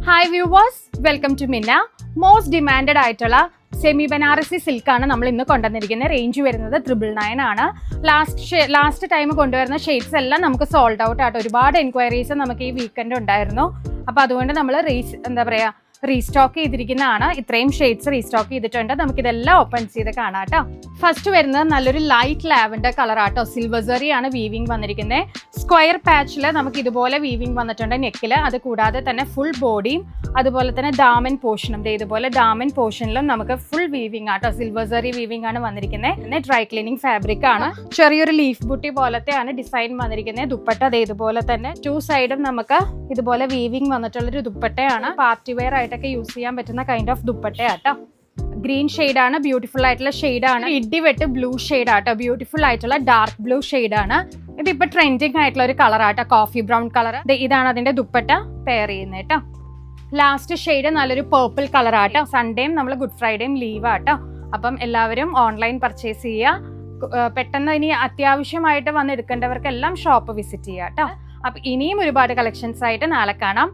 Hi viewers, welcome to മിന്ന. Most demanded ആയിട്ടുള്ള semi Banarasi സിൽക്കാണ് നമ്മൾ ഇന്ന് കൊണ്ടുവന്നിരിക്കുന്നത്. റേഞ്ച് വരുന്നത് 999 ആണ്. ലാസ്റ്റ് ടൈം കൊണ്ടുവരുന്ന ഷെയ്ഡ്സ് എല്ലാം നമുക്ക് സോൾഡ് ഔട്ട് ആട്ടോ. ഒരുപാട് എൻക്വയറീസ് നമുക്ക് ഈ വീക്കെൻഡ് ഉണ്ടായിരുന്നു. അപ്പോൾ അതുകൊണ്ട് നമ്മൾ റീസ്റ്റോക്ക് ചെയ്തിരിക്കുന്നതാണ്. ഇത്രയും ഷെയ്ഡ്സ് റീസ്റ്റോക്ക് ചെയ്തിട്ടുണ്ട്. നമുക്കിതെല്ലാം ഓപ്പൺ ചെയ്ത് കാണാം കേട്ടോ. ഫസ്റ്റ് വരുന്നത് നല്ലൊരു ലൈറ്റ് ലാവൻഡർ കളർ ആട്ടോ. സിൽവർ സെറി ആണ് വീവിങ് വന്നിരിക്കുന്നത്. സ്ക്വയർ പാച്ചിൽ നമുക്ക് ഇതുപോലെ വീവിങ് വന്നിട്ടുണ്ട് നെക്കിൽ. അത് കൂടാതെ തന്നെ ഫുൾ ബോഡിയും അതുപോലെ തന്നെ ദാമൻ പോർഷനും ഇതുപോലെ ദാമൻ പോർഷനിലും നമുക്ക് ഫുൾ വീവിങ് ആട്ടോ. സിൽവർ സെറി വീവിങ് ആണ് വന്നിരിക്കുന്നത്. പിന്നെ ഡ്രൈ ക്ലീനിങ് ഫാബ്രിക് ആണ്. ചെറിയൊരു ലീഫ് ബുട്ടി പോലത്തെയാണ് ഡിസൈൻ വന്നിരിക്കുന്നത്. ദുപ്പട്ട ഇതുപോലെ തന്നെ 2 സൈഡും നമുക്ക് ഇതുപോലെ വീവിങ് വന്നിട്ടുള്ളൊരു ദുപ്പട്ടയാണ്. പാർട്ടി വെയർ ആയിട്ടൊക്കെ യൂസ് ചെയ്യാൻ പറ്റുന്ന കൈൻഡ് ഓഫ് ദുപ്പട്ടയാട്ടോ. ഗ്രീൻ ഷെയ്ഡാണ്, ബ്യൂട്ടിഫുൾ ആയിട്ടുള്ള ഷെയ്ഡാണ്. ഇടിവെട്ട് ബ്ലൂ ഷെയ്ഡ് ആട്ടോ. ബ്യൂട്ടിഫുൾ ആയിട്ടുള്ള ഡാർക്ക് ബ്ലൂ ഷെയ്ഡാണ്. ഇതിപ്പോ ട്രെൻഡിങ് ആയിട്ടുള്ള ഒരു കളർ ആട്ടോ, കോഫി ബ്രൗൺ കളർ. ഇതാണ് അതിന്റെ ദുപ്പട്ട പെയർ ചെയ്യുന്നത് കേട്ടോ. ലാസ്റ്റ് ഷെയ്ഡ് നല്ലൊരു പേർപ്പിൾ കളർ ആട്ടോ. സൺഡേയും നമ്മൾ ഗുഡ് ഫ്രൈഡേയും ലീവ് ആട്ടോ. അപ്പം എല്ലാവരും ഓൺലൈൻ പർച്ചേസ് ചെയ്യുക. പെട്ടെന്ന് ഇനി അത്യാവശ്യമായിട്ട് വന്ന് എടുക്കേണ്ടവർക്കെല്ലാം ഷോപ്പ് വിസിറ്റ് ചെയ്യുക കേട്ടോ. അപ്പം ഇനിയും ഒരുപാട് കളക്ഷൻസ് ആയിട്ട് നാളെ കാണാം.